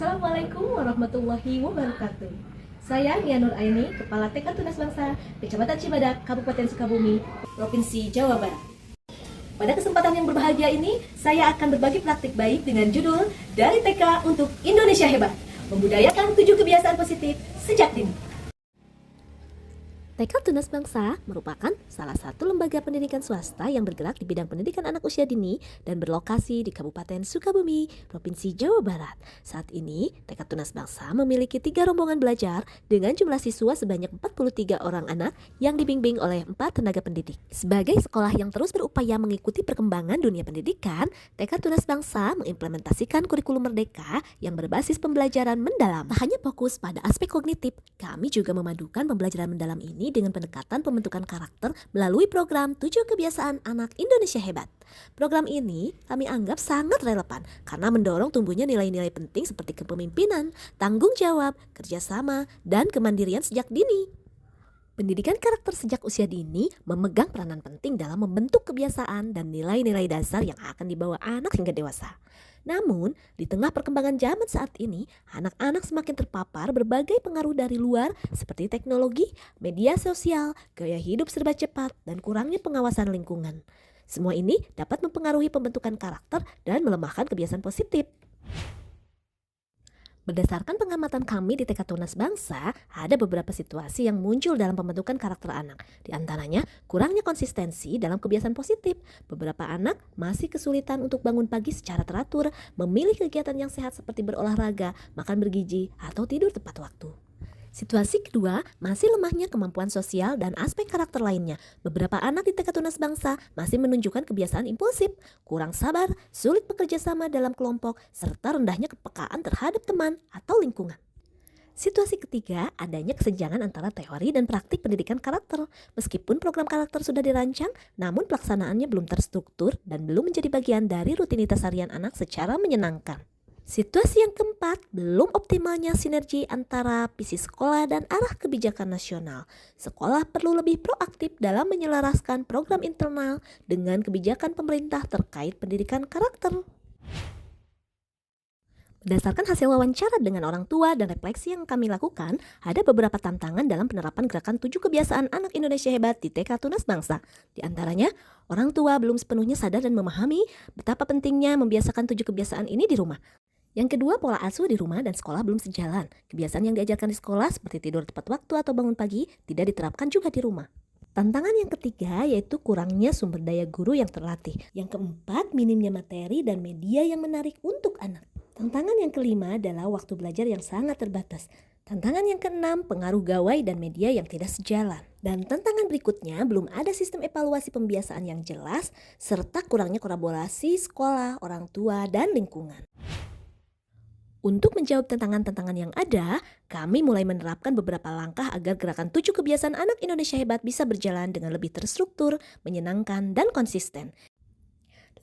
Assalamualaikum warahmatullahi wabarakatuh. Saya Nia Nur Aini, Kepala TK Tunas Bangsa, Kecamatan Cibadak, Kabupaten Sukabumi, Provinsi Jawa Barat. Pada kesempatan yang berbahagia ini, saya akan berbagi praktik baik dengan judul Dari TK untuk Indonesia Hebat, membudayakan 7 kebiasaan positif sejak dini. TK Tunas Bangsa merupakan salah satu lembaga pendidikan swasta yang bergerak di bidang pendidikan anak usia dini dan berlokasi di Kabupaten Sukabumi, Provinsi Jawa Barat. Saat ini, TK Tunas Bangsa memiliki 3 rombongan belajar dengan jumlah siswa sebanyak 43 orang anak yang dibimbing oleh 4 tenaga pendidik. Sebagai sekolah yang terus berupaya mengikuti perkembangan dunia pendidikan, TK Tunas Bangsa mengimplementasikan kurikulum merdeka yang berbasis pembelajaran mendalam. Tak hanya fokus pada aspek kognitif, kami juga memadukan pembelajaran mendalam ini dengan pendekatan pembentukan karakter melalui program 7 Kebiasaan Anak Indonesia Hebat. Program ini kami anggap sangat relevan karena mendorong tumbuhnya nilai-nilai penting seperti kepemimpinan, tanggung jawab, kerjasama, dan kemandirian sejak dini. Pendidikan karakter sejak usia dini memegang peranan penting dalam membentuk kebiasaan dan nilai-nilai dasar yang akan dibawa anak hingga dewasa. Namun, di tengah perkembangan zaman saat ini, anak-anak semakin terpapar berbagai pengaruh dari luar seperti teknologi, media sosial, gaya hidup serba cepat, dan kurangnya pengawasan lingkungan. Semua ini dapat mempengaruhi pembentukan karakter dan melemahkan kebiasaan positif. Berdasarkan pengamatan kami di TK Tunas Bangsa, ada beberapa situasi yang muncul dalam pembentukan karakter anak. Di antaranya, kurangnya konsistensi dalam kebiasaan positif. Beberapa anak masih kesulitan untuk bangun pagi secara teratur, memilih kegiatan yang sehat seperti berolahraga, makan bergizi, atau tidur tepat waktu. Situasi kedua, masih lemahnya kemampuan sosial dan aspek karakter lainnya. Beberapa anak di TK Tunas Bangsa masih menunjukkan kebiasaan impulsif, kurang sabar, sulit bekerja sama dalam kelompok, serta rendahnya kepekaan terhadap teman atau lingkungan. Situasi ketiga, adanya kesenjangan antara teori dan praktik pendidikan karakter. Meskipun program karakter sudah dirancang, namun pelaksanaannya belum terstruktur dan belum menjadi bagian dari rutinitas harian anak secara menyenangkan. Situasi yang keempat, belum optimalnya sinergi antara visi sekolah dan arah kebijakan nasional. Sekolah perlu lebih proaktif dalam menyelaraskan program internal dengan kebijakan pemerintah terkait pendidikan karakter. Berdasarkan hasil wawancara dengan orang tua dan refleksi yang kami lakukan, ada beberapa tantangan dalam penerapan gerakan 7 kebiasaan anak Indonesia hebat di TK Tunas Bangsa. Di antaranya, orang tua belum sepenuhnya sadar dan memahami betapa pentingnya membiasakan 7 kebiasaan ini di rumah. Yang kedua, pola asuh di rumah dan sekolah belum sejalan. Kebiasaan yang diajarkan di sekolah seperti tidur tepat waktu atau bangun pagi tidak diterapkan juga di rumah. Tantangan yang ketiga yaitu kurangnya sumber daya guru yang terlatih. Yang keempat, minimnya materi dan media yang menarik untuk anak. Tantangan yang kelima adalah waktu belajar yang sangat terbatas. Tantangan yang keenam, pengaruh gawai dan media yang tidak sejalan. Dan tantangan berikutnya, belum ada sistem evaluasi pembiasaan yang jelas, serta kurangnya kolaborasi sekolah, orang tua, dan lingkungan. Untuk menjawab tantangan-tantangan yang ada, kami mulai menerapkan beberapa langkah agar gerakan 7 kebiasaan anak Indonesia hebat bisa berjalan dengan lebih terstruktur, menyenangkan, dan konsisten.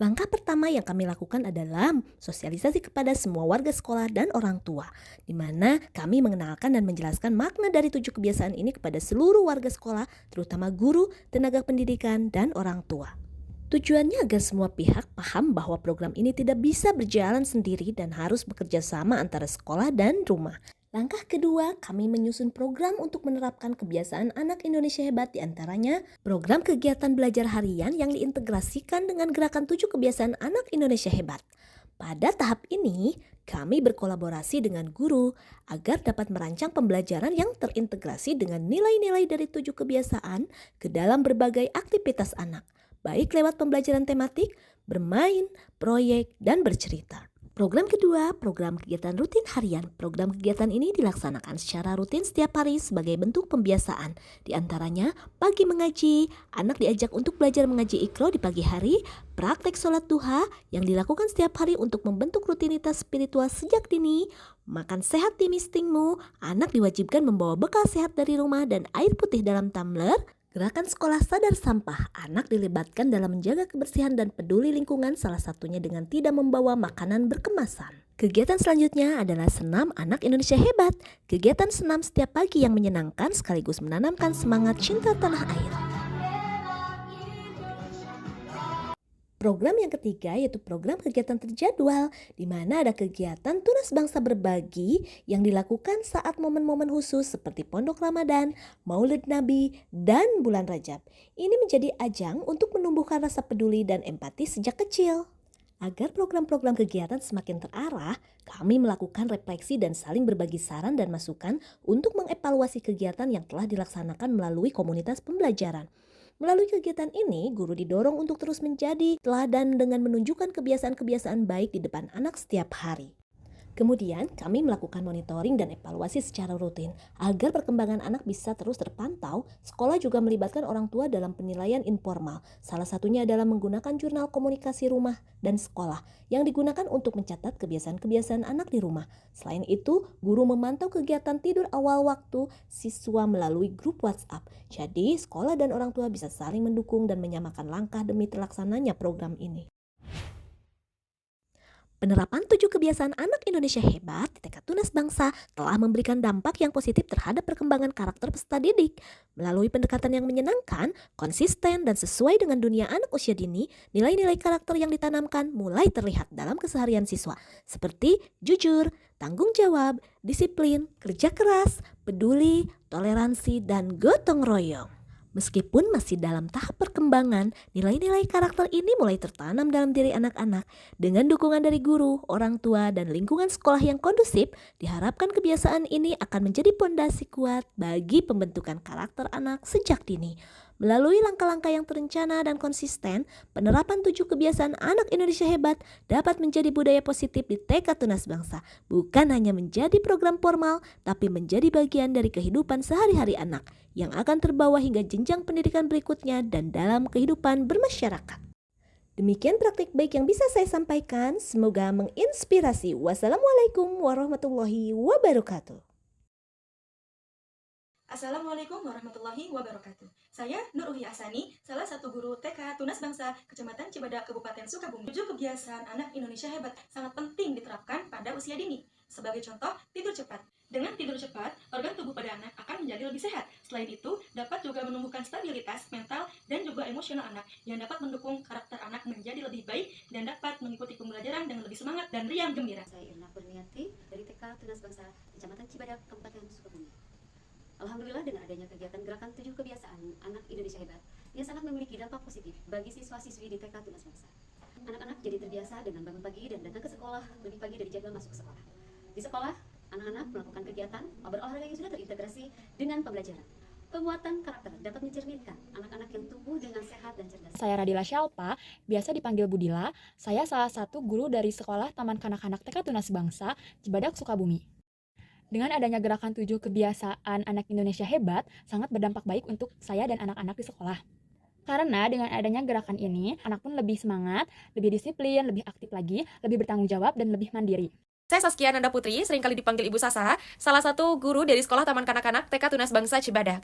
Langkah pertama yang kami lakukan adalah sosialisasi kepada semua warga sekolah dan orang tua, di mana kami mengenalkan dan menjelaskan makna dari 7 kebiasaan ini kepada seluruh warga sekolah, terutama guru, tenaga pendidikan, dan orang tua. Tujuannya agar semua pihak paham bahwa program ini tidak bisa berjalan sendiri dan harus bekerja sama antara sekolah dan rumah. Langkah kedua, kami menyusun program untuk menerapkan kebiasaan anak Indonesia hebat, di antaranya program kegiatan belajar harian yang diintegrasikan dengan gerakan 7 kebiasaan anak Indonesia hebat. Pada tahap ini, kami berkolaborasi dengan guru agar dapat merancang pembelajaran yang terintegrasi dengan nilai-nilai dari 7 kebiasaan ke dalam berbagai aktivitas anak, baik lewat pembelajaran tematik, bermain, proyek, dan bercerita. Program kedua, program kegiatan rutin harian. Program kegiatan ini dilaksanakan secara rutin setiap hari sebagai bentuk pembiasaan. Di antaranya, pagi mengaji, anak diajak untuk belajar mengaji Iqra di pagi hari, praktek sholat duha yang dilakukan setiap hari untuk membentuk rutinitas spiritual sejak dini, makan sehat di mistingmu, anak diwajibkan membawa bekal sehat dari rumah dan air putih dalam tumbler. Gerakan sekolah sadar sampah, anak dilibatkan dalam menjaga kebersihan dan peduli lingkungan, salah satunya dengan tidak membawa makanan berkemasan. Kegiatan selanjutnya adalah senam anak Indonesia hebat. Kegiatan senam setiap pagi yang menyenangkan sekaligus menanamkan semangat cinta tanah air. Program yang ketiga yaitu program kegiatan terjadwal, di mana ada kegiatan Tunas Bangsa Berbagi yang dilakukan saat momen-momen khusus seperti Pondok Ramadan, Maulid Nabi, dan bulan Rajab. Ini menjadi ajang untuk menumbuhkan rasa peduli dan empati sejak kecil. Agar program-program kegiatan semakin terarah, kami melakukan refleksi dan saling berbagi saran dan masukan untuk mengevaluasi kegiatan yang telah dilaksanakan melalui komunitas pembelajaran. Melalui kegiatan ini, guru didorong untuk terus menjadi teladan dengan menunjukkan kebiasaan-kebiasaan baik di depan anak setiap hari. Kemudian, kami melakukan monitoring dan evaluasi secara rutin agar perkembangan anak bisa terus terpantau. Sekolah juga melibatkan orang tua dalam penilaian informal. Salah satunya adalah menggunakan jurnal komunikasi rumah dan sekolah yang digunakan untuk mencatat kebiasaan-kebiasaan anak di rumah. Selain itu, guru memantau kegiatan tidur awal waktu siswa melalui grup WhatsApp. Jadi, sekolah dan orang tua bisa saling mendukung dan menyamakan langkah demi terlaksananya program ini. Penerapan 7 kebiasaan anak Indonesia hebat di TK Tunas Bangsa telah memberikan dampak yang positif terhadap perkembangan karakter peserta didik. Melalui pendekatan yang menyenangkan, konsisten, dan sesuai dengan dunia anak usia dini, nilai-nilai karakter yang ditanamkan mulai terlihat dalam keseharian siswa, seperti jujur, tanggung jawab, disiplin, kerja keras, peduli, toleransi, dan gotong royong. Meskipun masih dalam tahap perkembangan, nilai-nilai karakter ini mulai tertanam dalam diri anak-anak. Dengan dukungan dari guru, orang tua, dan lingkungan sekolah yang kondusif, diharapkan kebiasaan ini akan menjadi pondasi kuat bagi pembentukan karakter anak sejak dini. Melalui langkah-langkah yang terencana dan konsisten, penerapan 7 kebiasaan anak Indonesia hebat dapat menjadi budaya positif di TK Tunas Bangsa. Bukan hanya menjadi program formal, tapi menjadi bagian dari kehidupan sehari-hari anak yang akan terbawa hingga jenjang pendidikan berikutnya dan dalam kehidupan bermasyarakat. Demikian praktik baik yang bisa saya sampaikan. Semoga menginspirasi. Wassalamualaikum warahmatullahi wabarakatuh. Assalamualaikum warahmatullahi wabarakatuh. Saya Nur Uhi Asani, salah satu guru TK Tunas Bangsa, Kecamatan Cibadak, Kabupaten Sukabumi. 7 kebiasaan anak Indonesia hebat sangat penting diterapkan pada usia dini. Sebagai contoh, tidur cepat. Dengan tidur cepat, organ tubuh pada anak akan menjadi lebih sehat. Selain itu, dapat juga menumbuhkan stabilitas mental dan juga emosional anak yang dapat mendukung karakter anak menjadi lebih baik dan dapat mengikuti pembelajaran dengan lebih semangat dan riang gembira. Saya Irna Kurniati dari TK Tunas Bangsa, Kecamatan Cibadak, Kabupaten Sukabumi. Alhamdulillah dengan adanya kegiatan gerakan 7 kebiasaan anak Indonesia hebat, ia sangat memiliki dampak positif bagi siswa-siswi di TK Tunas Bangsa. Anak-anak jadi terbiasa dengan bangun pagi dan datang ke sekolah lebih pagi dari jadwal masuk ke sekolah. Di sekolah, anak-anak melakukan kegiatan berolahraga yang sudah terintegrasi dengan pembelajaran. Penguatan karakter dapat mencerminkan anak-anak yang tumbuh dengan sehat dan cerdas. Saya Radila Syalpa, biasa dipanggil Budila. Saya salah satu guru dari sekolah Taman Kanak-kanak TK Tunas Bangsa, Cibadak, Sukabumi. Dengan adanya gerakan 7 kebiasaan anak Indonesia hebat, sangat berdampak baik untuk saya dan anak-anak di sekolah. Karena dengan adanya gerakan ini, anak pun lebih semangat, lebih disiplin, lebih aktif lagi, lebih bertanggung jawab, dan lebih mandiri. Saya Saskia Nanda Putri, seringkali dipanggil Ibu Sasa, salah satu guru dari Sekolah Taman Kanak-kanak TK Tunas Bangsa Cibadak.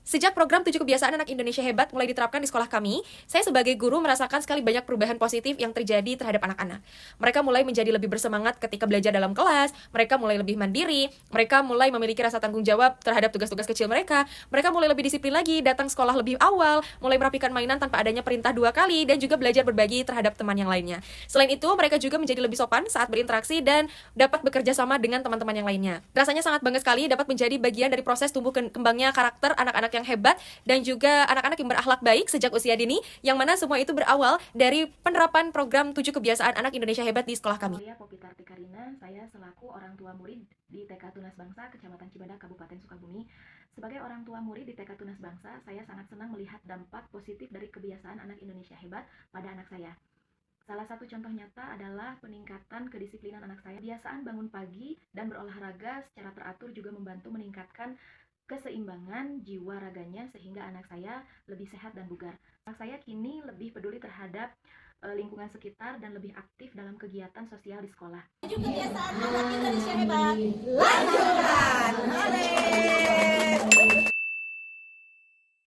Sejak program 7 kebiasaan anak Indonesia hebat mulai diterapkan di sekolah kami, saya sebagai guru merasakan sekali banyak perubahan positif yang terjadi terhadap anak-anak. Mereka mulai menjadi lebih bersemangat ketika belajar dalam kelas, mereka mulai lebih mandiri, mereka mulai memiliki rasa tanggung jawab terhadap tugas-tugas kecil mereka mulai lebih disiplin lagi, datang sekolah lebih awal, mulai merapikan mainan tanpa adanya perintah 2 kali, dan juga belajar berbagi terhadap teman yang lainnya. Selain itu, mereka juga menjadi lebih sopan saat berinteraksi dan dapat bekerja sama dengan teman-teman yang lainnya. Rasanya sangat bangga sekali dapat menjadi bagian dari proses tumbuh kembangnya karakter anak-anak yang hebat dan juga anak-anak yang berakhlak baik sejak usia dini, yang mana semua itu berawal dari penerapan program 7 kebiasaan anak Indonesia hebat di sekolah kami. Saya Popi Kartikarina, saya selaku orang tua murid di TK Tunas Bangsa, Kecamatan Cibadak, Kabupaten Sukabumi. Sebagai orang tua murid di TK Tunas Bangsa, saya sangat senang melihat dampak positif dari kebiasaan anak Indonesia hebat pada anak saya. Salah satu contoh nyata adalah peningkatan kedisiplinan anak saya. Kebiasaan bangun pagi dan berolahraga secara teratur juga membantu meningkatkan keseimbangan jiwa raganya sehingga anak saya lebih sehat dan bugar. Anak saya kini lebih peduli terhadap lingkungan sekitar dan lebih aktif dalam kegiatan sosial di sekolah. 7 kebiasaan anak Indonesia hebat. Lanjutkan.